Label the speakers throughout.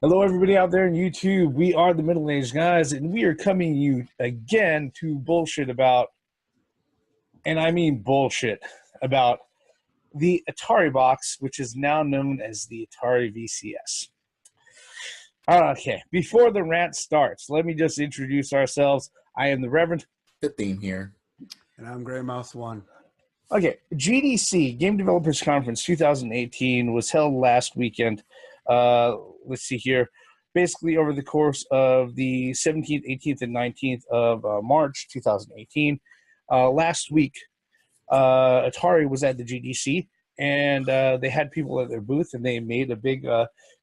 Speaker 1: Hello, everybody out there on YouTube. We are the Middle Aged Guys, and we are coming you again to bullshit about, and I mean bullshit, about the Atari Box, which is now known as the Atari VCS. Okay, before the rant starts, let me just introduce ourselves. I am the Reverend.
Speaker 2: The theme here.
Speaker 3: And I'm Gray Mouse One.
Speaker 1: Okay, GDC, Game Developers Conference 2018, was held last weekend. Let's see here. Basically, over the course of the 17th, 18th, and 19th of March 2018. Last week, Atari was at the GDC, and they had people at their booth, and they made a big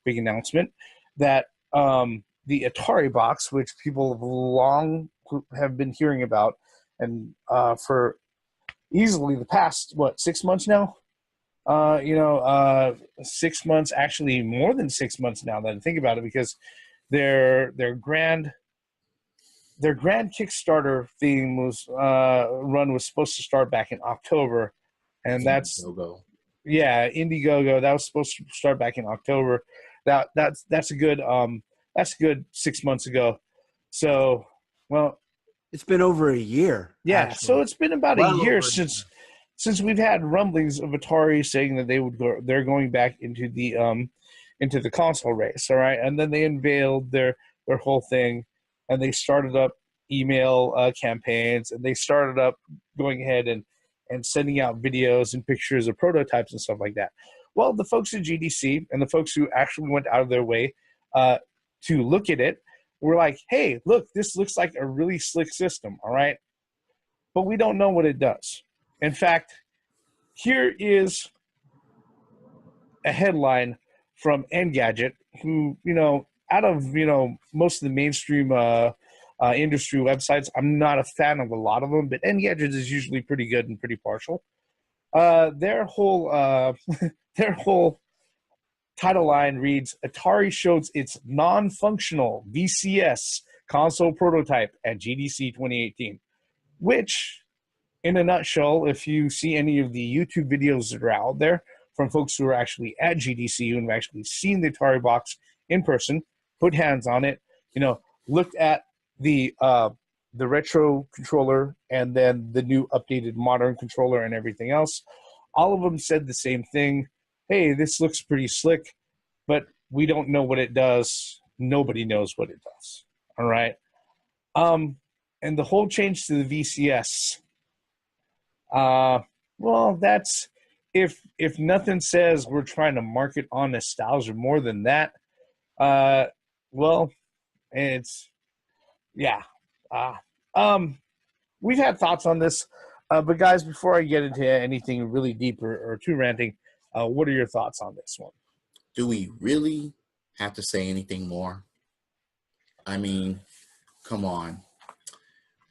Speaker 1: announcement that the Atari Box, which people have long have been hearing about, and for easily the past, 6 months now? 6 months, actually more than 6 months now that I think about it, because their grand Kickstarter thing run was supposed to start back in October, and that's
Speaker 2: Indiegogo.
Speaker 1: Yeah, Indiegogo. That was supposed to start back in October. That's a good 6 months ago. So, well,
Speaker 3: it's been over a year.
Speaker 1: Yeah,
Speaker 3: actually.
Speaker 1: so it's been about a year since we've had rumblings of Atari saying that they're going back into the console race, all right? And then they unveiled their whole thing, and they started up email campaigns, and they started up going ahead and sending out videos and pictures of prototypes and stuff like that. Well, the folks at GDC and the folks who actually went out of their way to look at it were like, hey, look, this looks like a really slick system, all right? But we don't know what it does. In fact, here is a headline from Engadget, who, out of, most of the mainstream industry websites, I'm not a fan of a lot of them, but Engadget is usually pretty good and pretty partial. Their whole title line reads, Atari shows its non-functional VCS console prototype at GDC 2018, which, in a nutshell, if you see any of the YouTube videos that are out there from folks who are actually at GDC and have actually seen the Atari Box in person, put hands on it, looked at the retro controller and then the new updated modern controller and everything else, all of them said the same thing. Hey, this looks pretty slick, but we don't know what it does. Nobody knows what it does. All right. And the whole change to the VCS, well, that's if nothing says we're trying to market on nostalgia more than that, well, it's we've had thoughts on this, but guys, before I get into anything really deep or too ranting, what are your thoughts on this one?
Speaker 2: Do we really have to say anything more? I mean, come on.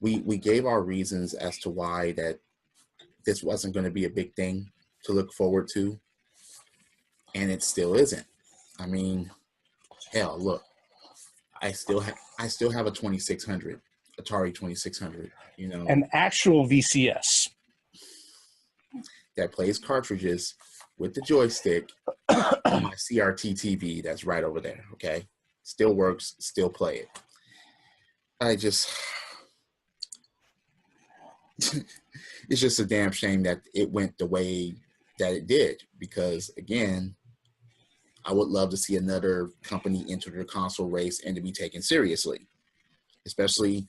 Speaker 2: We gave our reasons as to why that this wasn't going to be a big thing to look forward to, and it still isn't. I mean, hell, look, I still have a 2600, Atari 2600,
Speaker 1: An actual VCS
Speaker 2: that plays cartridges with the joystick on my CRT TV that's right over there, okay? Still works, still play it. It's just a damn shame that it went the way that it did, because, again, I would love to see another company enter the console race and to be taken seriously, especially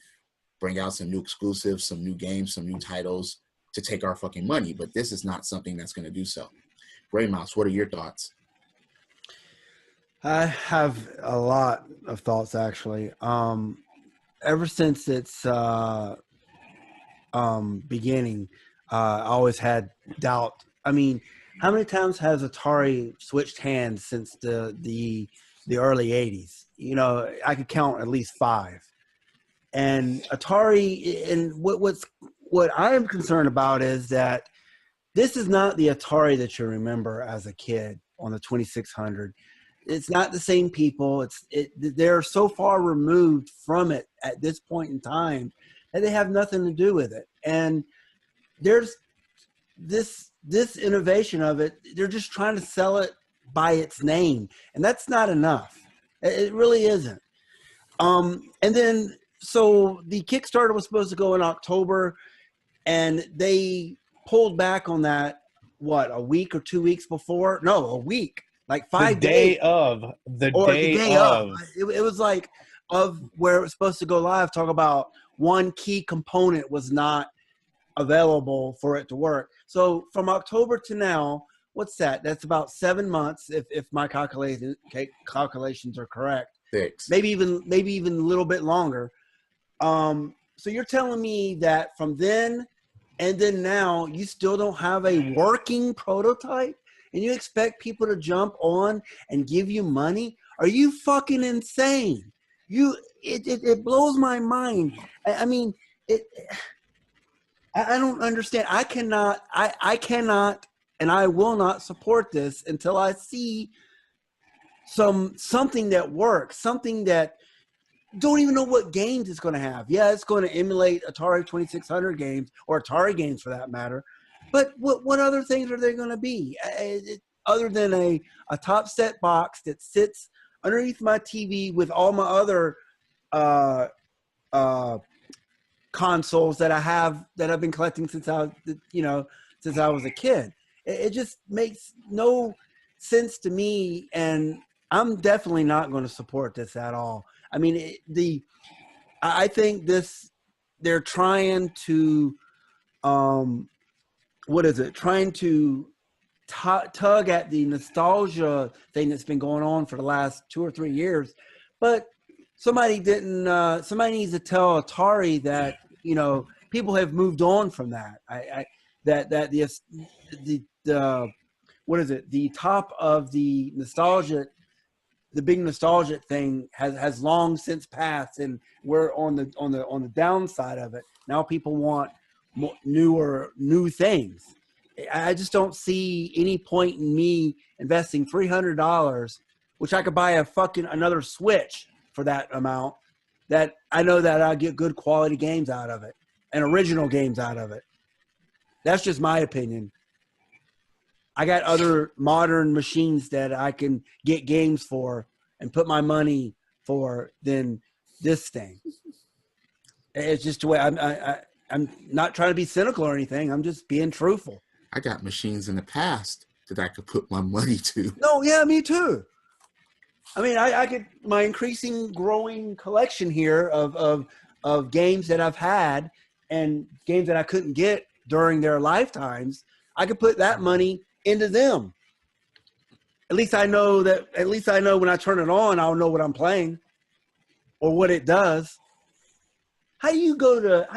Speaker 2: bring out some new exclusives, some new games, some new titles to take our fucking money. But this is not something that's going to do so. Gray Mouse, what are your thoughts?
Speaker 3: I have a lot of thoughts, actually. Ever since its beginning, I always had doubt. I mean, how many times has Atari switched hands since the early 80s? I could count at least 5. And Atari, and what I am concerned about is that this is not the Atari that you remember as a kid on the 2600. It's not the same people. They're so far removed from it at this point in time that they have nothing to do with it. And there's this innovation of it. They're just trying to sell it by its name, and that's not enough. It really isn't. And then, so the Kickstarter was supposed to go in October, and they pulled back on that, what, a week or 2 weeks before? No, a week, like 5 days.
Speaker 1: The day of.
Speaker 3: It was like, of where it was supposed to go live, talk about one key component was not available for it to work. So from October to now, what's that? That's about 7 months, if my calculations are correct.
Speaker 2: 6.
Speaker 3: Maybe even a little bit longer. So you're telling me that from then and then now, you still don't have a working prototype, and you expect people to jump on and give you money? Are you fucking insane? It blows my mind. I mean, I don't understand. I cannot, and I will not support this until I see something that works, something that don't even know what games it's going to have. Yeah, it's going to emulate Atari 2600 games, or Atari games for that matter. But what other things are there going to be? Other than a top set box that sits underneath my TV with all my other consoles that I've been collecting since I was a kid. It just makes no sense to me, and I'm definitely not going to support this at all. I mean, I think they're trying to, trying to tug at the nostalgia thing that's been going on for the last 2 or 3 years. But somebody needs to tell Atari that, people have moved on from that. The top of the nostalgia, the big nostalgic thing has long since passed, and we're on the downside of it. Now people want new things. I just don't see any point in me investing $300, which I could buy another Switch for that amount, that I know that I'll get good quality games out of it and original games out of it. That's just my opinion. I got other modern machines that I can get games for and put my money for than this thing. It's just the way I'm not trying to be cynical or anything. I'm just being truthful.
Speaker 2: I got machines in the past that I could put my money to.
Speaker 3: No, yeah, me too. I mean, I could, my increasing, growing collection here of games that I've had and games that I couldn't get during their lifetimes, I could put that money into them. At least I know when I turn it on, I'll know what I'm playing or what it does. How do you go to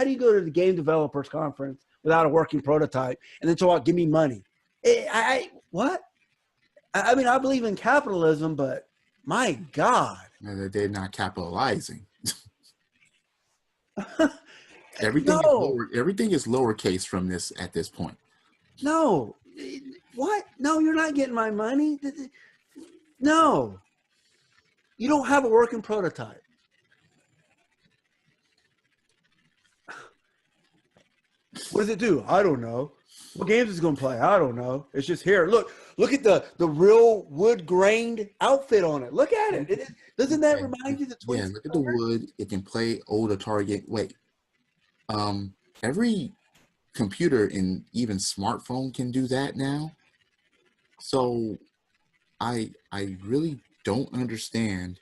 Speaker 3: the game developers conference without a working prototype and then talk, give me money? What? I mean, I believe in capitalism, but my God.
Speaker 2: They're not capitalizing. Everything is lowercase from this at this point.
Speaker 3: No. What? No, you're not getting my money. No. You don't have a working prototype. What does it do? I don't know. What games is it going to play? I don't know. It's just here. Look at the real wood-grained outfit on it. Look at it. Doesn't that remind you of the Twin?
Speaker 2: Yeah, look at the wood. It can play old Atari game. Wait. Every computer and even smartphone can do that now. So I really don't understand.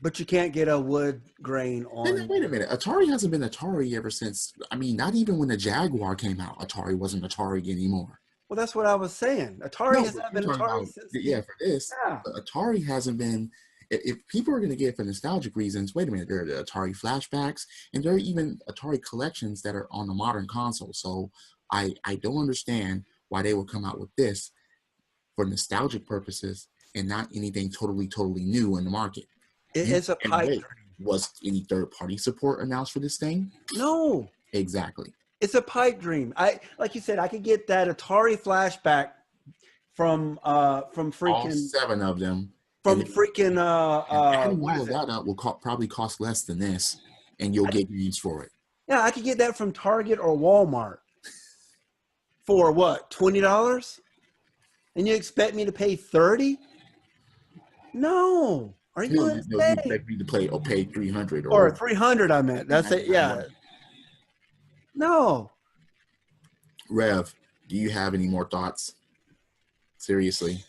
Speaker 3: But you can't get a wood grain on.
Speaker 2: Wait a minute. Atari hasn't been Atari ever since. I mean, not even when the Jaguar came out, Atari wasn't Atari anymore.
Speaker 3: Well, that's what I was saying. Atari has not been Atari since.
Speaker 2: Yeah, for this. Yeah. Atari hasn't been. If people are going to get it for nostalgic reasons, wait a minute. There are the Atari flashbacks, and there are even Atari collections that are on the modern console. So I don't understand why they would come out with this for nostalgic purposes and not anything totally new in the market.
Speaker 3: It's a pipe dream.
Speaker 2: Was any third-party support announced for this thing?
Speaker 3: No.
Speaker 2: Exactly.
Speaker 3: It's a pipe dream. Like you said, I could get that Atari flashback from freaking
Speaker 2: all 7 of them.
Speaker 3: From freaking
Speaker 2: all of that up will probably cost less than this, and you'll get games for it.
Speaker 3: Yeah, I could get that from Target or Walmart for what, $20? And you expect me to pay $30? No. Are you
Speaker 2: No, you
Speaker 3: insane?
Speaker 2: expect me to pay 300
Speaker 3: Or 300, I meant. That's it. Yeah.
Speaker 2: $99.
Speaker 3: No.
Speaker 2: Rev, do you have any more thoughts? Seriously.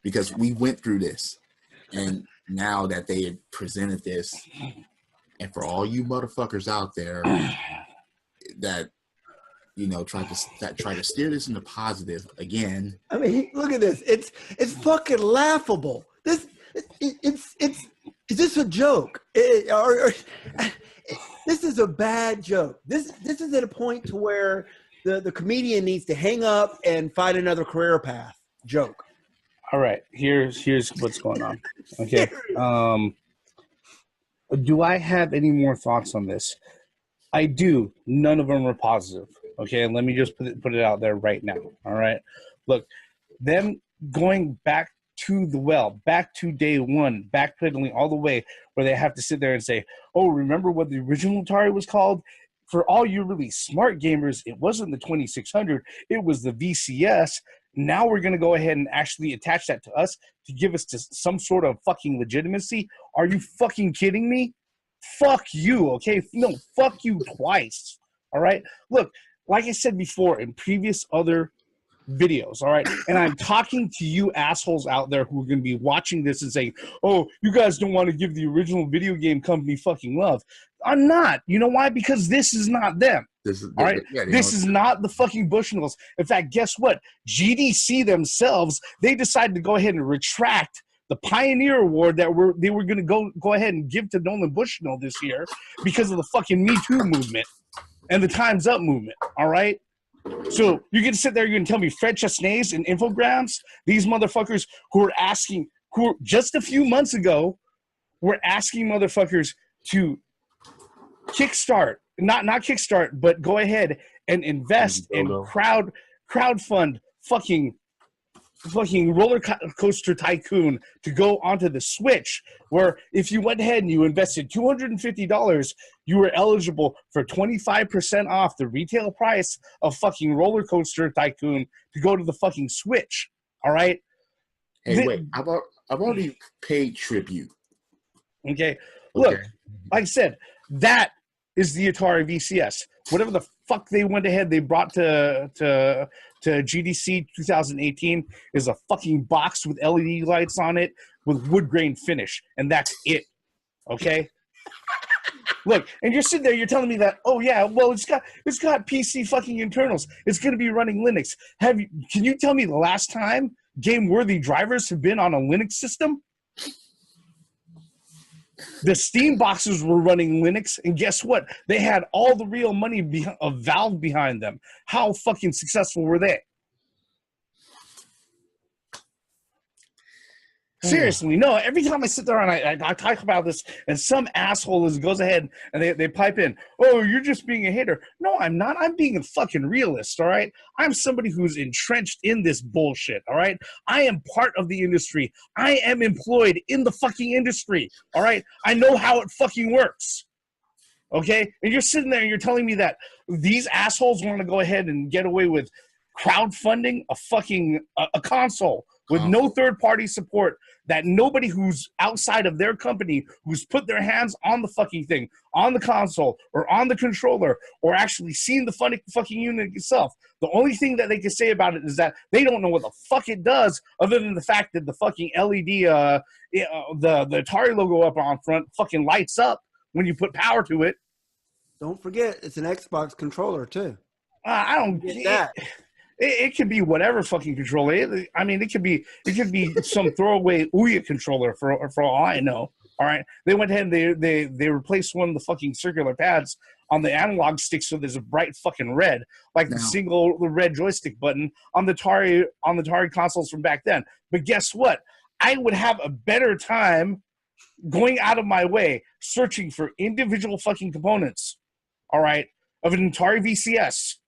Speaker 2: Because we went through this, and now that they had presented this, and for all you motherfuckers out there that try to steer this into positive again.
Speaker 3: I mean, look at this. It's fucking laughable. This it's is this a joke? This is a bad joke. This is at a point to where the comedian needs to hang up and find another career path. Joke.
Speaker 1: All right, here's what's going on. Okay. Do I have any more thoughts on this? I do. None of them are positive. Okay, and let me just put it out there right now. All right. Look, them going back to the well, back to day one, backpedaling all the way where they have to sit there and say, oh, remember what the original Atari was called? For all you really smart gamers, it wasn't the 2600, it was the VCS. Now we're going to go ahead and actually attach that to us to give us some sort of fucking legitimacy. Are you fucking kidding me? Fuck you, okay? No, fuck you twice, all right? Look, like I said before in previous other videos, all right? And I'm talking to you assholes out there who are going to be watching this and saying, oh, you guys don't want to give the original video game company fucking love. I'm not. You know why? Because this is not them. All right, this is not the fucking Bushnells. In fact, guess what? GDC themselves, they decided to go ahead and retract the Pioneer Award that they were going to go ahead and give to Nolan Bushnell this year because of the fucking Me Too movement and the Time's Up movement. All right. So you're going to sit there, you're going to tell me Fred Chesnays and Infograms, these motherfuckers who just a few months ago were asking motherfuckers to kickstart, not kickstart, but go ahead and invest and crowdfund fucking Roller Coaster Tycoon to go onto the Switch, where if you went ahead and you invested $250, you were eligible for 25% off the retail price of fucking Roller Coaster Tycoon to go to the fucking Switch. All right.
Speaker 2: Hey, wait! I've already paid tribute.
Speaker 1: Okay. Look, like I said, that is the Atari VCS. Whatever the fuck they went ahead, they brought to GDC 2018 is a fucking box with LED lights on it with wood grain finish, and that's it. Okay. Look, and you're sitting there, you're telling me that, oh yeah, well it's got PC fucking internals. It's gonna be running Linux. Can you tell me the last time game-worthy drivers have been on a Linux system? The Steam boxes were running Linux, and guess what? They had all the real money of Valve behind them. How fucking successful were they? Seriously, no. Every time I sit there and I talk about this, and some asshole goes ahead and they pipe in, oh, you're just being a hater. No, I'm not. I'm being a fucking realist, all right? I'm somebody who's entrenched in this bullshit, all right? I am part of the industry. I am employed in the fucking industry, all right? I know how it fucking works, okay? And you're sitting there and you're telling me that these assholes want to go ahead and get away with crowdfunding a console with no third-party support, that nobody who's outside of their company who's put their hands on the fucking thing, on the console or on the controller, or actually seen the fucking unit itself, the only thing that they can say about it is that they don't know what the fuck it does, other than the fact that the fucking LED, the Atari logo up on front fucking lights up when you put power to it.
Speaker 3: Don't forget, it's an Xbox controller too.
Speaker 1: I don't get that. It could be whatever fucking controller. I mean, it could be some throwaway Ouya controller for all I know. All right, they went ahead and they replaced one of the fucking circular pads on the analog stick, so there's a bright fucking red, like the red joystick button on the Atari consoles from back then. But guess what? I would have a better time going out of my way searching for individual fucking components. All right, of an Atari VCS.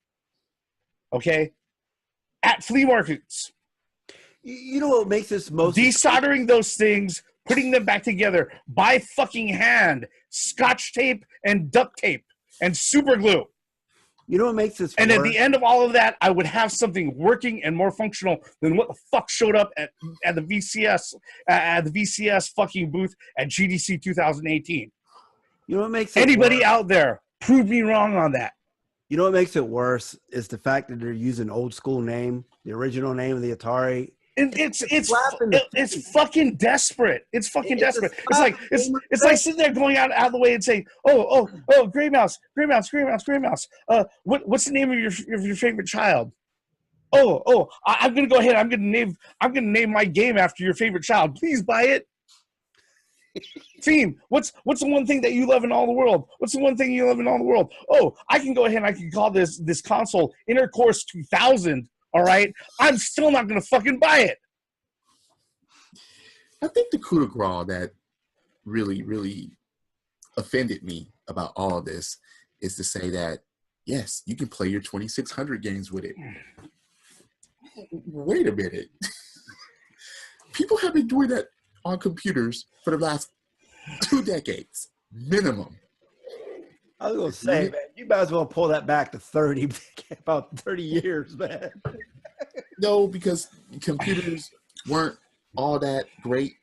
Speaker 1: Okay. At flea markets.
Speaker 3: You know what makes this most...
Speaker 1: Desoldering those things, putting them back together by fucking hand, Scotch tape and duct tape and super glue.
Speaker 3: You know what makes this
Speaker 1: And
Speaker 3: worse?
Speaker 1: at the end of all of that, I would have something working and more functional than what the fuck showed up at the VCS fucking booth at GDC 2018.
Speaker 3: You know what makes it
Speaker 1: Anybody
Speaker 3: worse?
Speaker 1: out there, prove me wrong on that.
Speaker 3: You know what makes it worse is the fact that they're using old school name, the original name of the Atari.
Speaker 1: It's fucking desperate. It's fucking desperate. It's
Speaker 3: It's
Speaker 1: like sitting there going out of the way and saying, oh, Gray Mouse. What's the name of your favorite child? I'm gonna go ahead. I'm gonna name my game after your favorite child. Please buy it. Theme. What's the one thing that you love in all the world? What's the one thing you love in all the world? Oh, I can go ahead and I can call this console Intercourse 2000. All right, I'm still not gonna fucking buy it.
Speaker 2: I think the coup de grace that really, really offended me about all of this is to say that, yes, you can play your 2600 games with it. Wait a minute. People have been doing that on computers for the last 2 decades, minimum.
Speaker 3: I was going to say, man, you might as well pull that back to 30, about 30 years, man.
Speaker 2: No, because computers weren't all that great.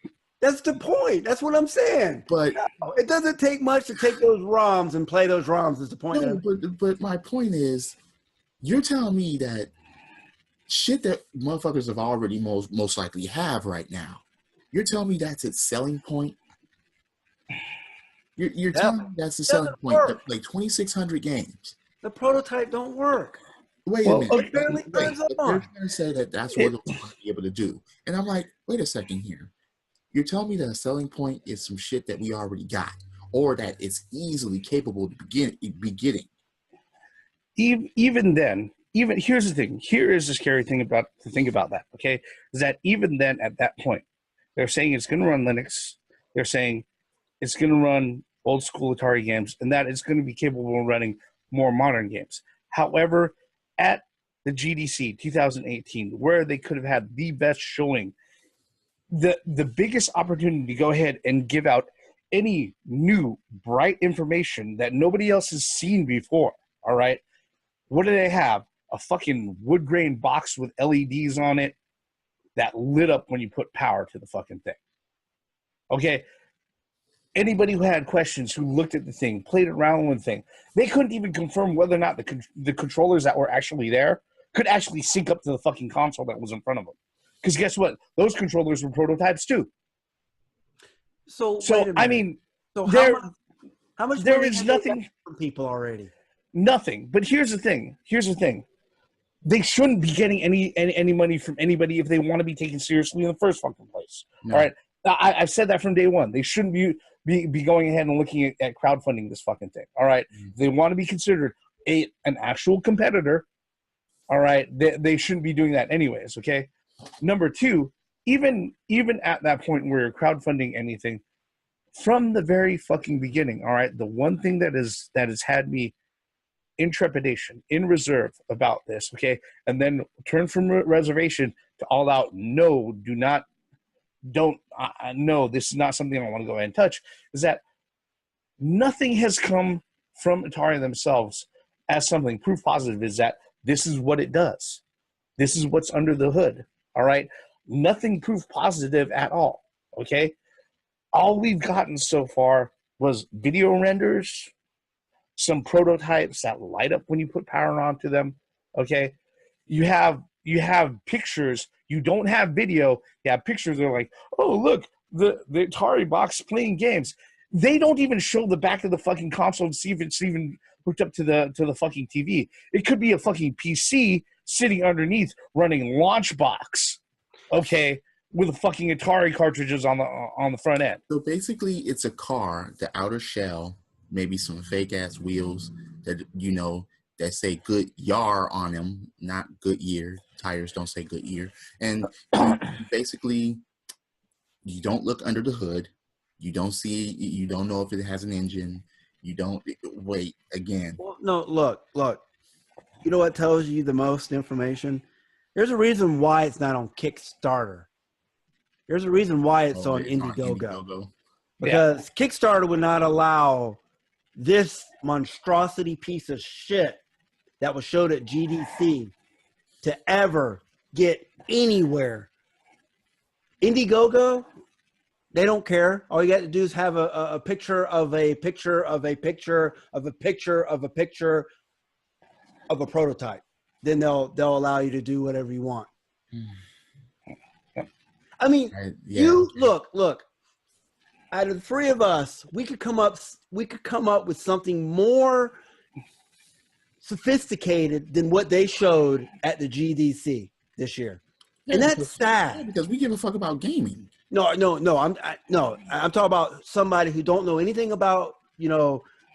Speaker 3: That's the point. That's what I'm saying.
Speaker 2: But
Speaker 3: no, it doesn't take much to take those ROMs and play those ROMs is the point.
Speaker 2: No, but my point is, you're telling me that shit that motherfuckers have already most likely have right now, you're telling me that's its selling point? You're telling me that's the selling point, like 2,600 games.
Speaker 3: The prototype don't work.
Speaker 2: Wait a minute.
Speaker 3: They're going
Speaker 2: to say that that's what they're going to be able to do. And I'm like, wait a second here. You're telling me that a selling point is some shit that we already got, or that it's easily capable to be getting.
Speaker 1: Even then, here's the thing. Here is the scary thing to think about that, okay? Is that even then at that point, they're saying it's going to run Linux. They're saying it's going to run old school Atari games, and that it's going to be capable of running more modern games. However, at the GDC 2018, where they could have had the best showing, the biggest opportunity to go ahead and give out any new bright information that nobody else has seen before, all right? What do they have? A fucking wood grain box with LEDs on it that lit up when you put power to the fucking thing. Okay? Anybody who had questions, who looked at the thing, played around with the thing, they couldn't even confirm whether or not the controllers that were actually there could actually sync up to the fucking console that was in front of them. Because guess what? Those controllers were prototypes too.
Speaker 3: So
Speaker 1: I mean,
Speaker 3: so how much
Speaker 1: there is nothing
Speaker 3: from people already.
Speaker 1: Nothing. But here's the thing. They shouldn't be getting any money from anybody if they want to be taken seriously in the first fucking place. No. All right. I've said that from day one. They shouldn't be going ahead and looking at crowdfunding this fucking thing. All right. If they want to be considered an actual competitor, all right, they shouldn't be doing that anyways. Okay. Number two, even at that point where you're crowdfunding anything, from the very fucking beginning, all right, the one thing that has had me in trepidation, in reserve about this, okay, and then turn from reservation to all out, no, no, this is not something I want to go ahead and touch, is that nothing has come from Atari themselves as something proof positive is that this is what it does. This is what's under the hood, all right? Nothing proof positive at all, okay? All we've gotten so far was video renders, some prototypes that light up when you put power onto them, okay? You have pictures. You don't have video. You have pictures that are like, oh, look, the Atari Box playing games. They don't even show the back of the fucking console to see if it's even hooked up to the fucking TV. It could be a fucking PC sitting underneath running Launchbox, okay, with the fucking Atari cartridges on the front end.
Speaker 2: So basically, it's a car, the outer shell, maybe some fake ass wheels that that say Goodyear on them, not Goodyear. Tires don't say Goodyear, and basically, you don't look under the hood. You don't see. You don't know if it has an engine. You don't wait again.
Speaker 3: Well, no, look. You know what tells you the most information? There's a reason why it's not on Kickstarter. There's a reason why it's on Indiegogo. Because Kickstarter would not allow this monstrosity piece of shit that was showed at GDC to ever get anywhere. Indiegogo, they don't care. All you got to do is have a picture of a picture of a picture of a picture of a picture of a prototype. Then they'll allow you to do whatever you want. I mean, you look. Out of the three of us, we could come up with something more sophisticated than what they showed at the GDC this year, and that's sad.
Speaker 2: Yeah, because we give a fuck about gaming.
Speaker 3: No. I'm talking about somebody who don't know anything about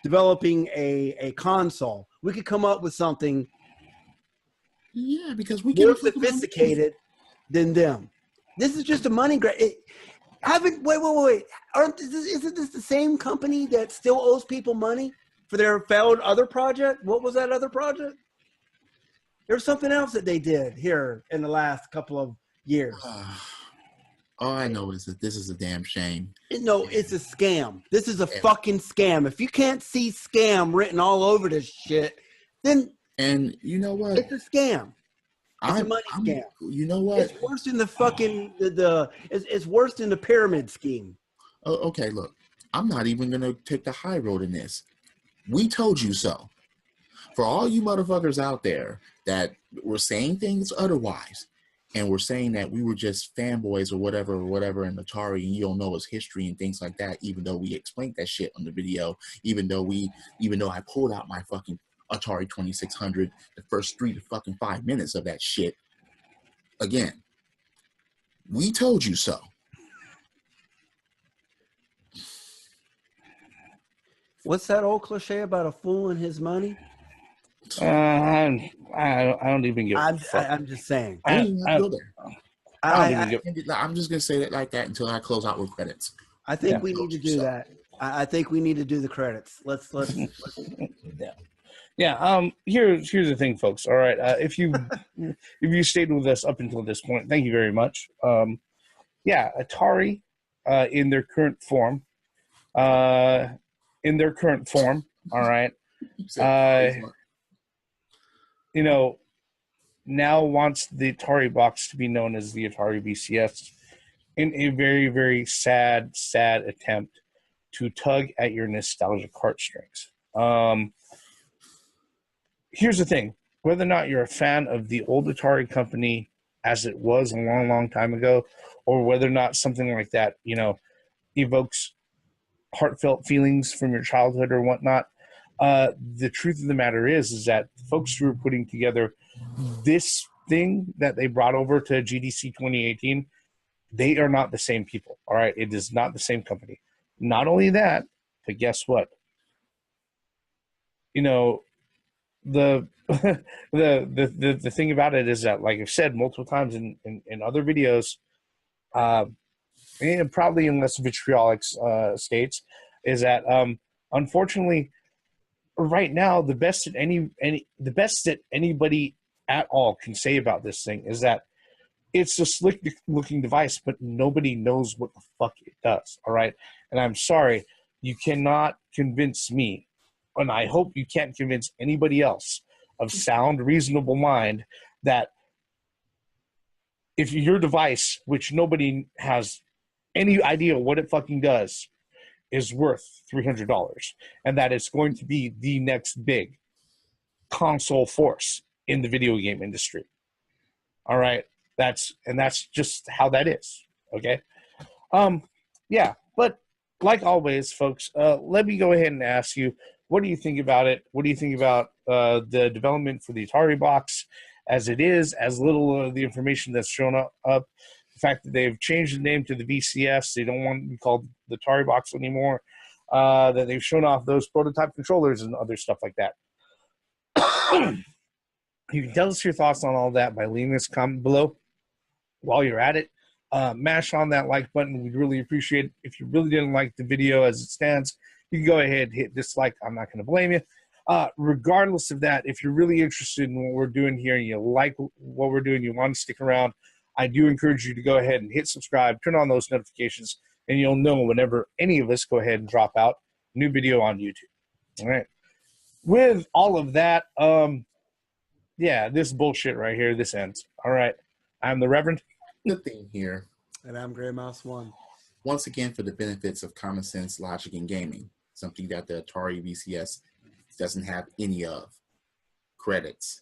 Speaker 3: developing a console. We could come up with something.
Speaker 2: Yeah, because we
Speaker 3: more sophisticated than them. This is just a money grab. Wait. Isn't this the same company that still owes people money for their failed other project? What was that other project? There's something else that they did here in the last couple of years.
Speaker 2: All I know is that this is a damn shame.
Speaker 3: No, it's a scam. This is a fucking scam. If you can't see scam written all over this shit, then
Speaker 2: you know what?
Speaker 3: It's a scam. It's a money scam.
Speaker 2: You know what?
Speaker 3: It's worse than the fucking it's worse than the pyramid scheme.
Speaker 2: Oh, okay, look. I'm not even gonna take the high road in this. We told you so. For all you motherfuckers out there that were saying things otherwise, and we're saying that we were just fanboys or whatever in Atari, and you don't know its history and things like that, even though we explained that shit on the video, even though I pulled out my fucking Atari 2600 the first 3 to fucking 5 minutes of that shit. Again, we told you so.
Speaker 3: What's that old cliche about a fool and his money?
Speaker 1: I don't even give a fuck.
Speaker 3: I'm just saying.
Speaker 2: I'm just gonna say it like that until I close out with credits.
Speaker 3: I think we need to do that. I think we need to do the credits. Let's
Speaker 1: Yeah. Here's the thing, folks. All right. If you stayed with us up until this point, thank you very much. Atari, in their current form, all right. Now wants the Atari Box to be known as the Atari VCS in a very, very sad attempt to tug at your nostalgic heartstrings. Here's the thing. Whether or not you're a fan of the old Atari company as it was a long, long time ago, or whether or not something like that, evokes heartfelt feelings from your childhood or whatnot, the truth of the matter is that the folks who are putting together this thing that they brought over to GDC 2018, they are not the same people. All right. It is not the same company. Not only that, but guess what? The the thing about it is that, like I've said multiple times in other videos, and probably in less vitriolic states, is that unfortunately right now the best that anybody at all can say about this thing is that it's a slick looking device, but nobody knows what the fuck it does. All right. And I'm sorry, you cannot convince me, and I hope you can't convince anybody else of sound, reasonable mind, that if your device, which nobody has any idea what it fucking does, is worth $300, and that it's going to be the next big console force in the video game industry. All right. That's just how that is. Okay. But like always, folks, let me go ahead and ask you, what do you think about it? What do you think about the development for the Atari Box as it is, as little of the information that's shown up, the fact that they've changed the name to the VCS, they don't want to be called the Atari Box anymore, that they've shown off those prototype controllers and other stuff like that. You can tell us your thoughts on all that by leaving us a comment below. While you're at it, mash on that like button. We'd really appreciate it. If you really didn't like the video as it stands, you can go ahead and hit dislike. I'm not going to blame you. Regardless of that, if you're really interested in what we're doing here and you like what we're doing, you want to stick around, I do encourage you to go ahead and hit subscribe, turn on those notifications, and you'll know whenever any of us go ahead and drop out a new video on YouTube. All right. With all of that, Yeah, this bullshit right here, this ends. All right. I'm the Reverend.
Speaker 2: The thing here,
Speaker 3: And I'm Gray Mouse One.
Speaker 2: once again, for the benefits of common sense, logic, and gaming, something that the Atari VCS doesn't have any of. Credits.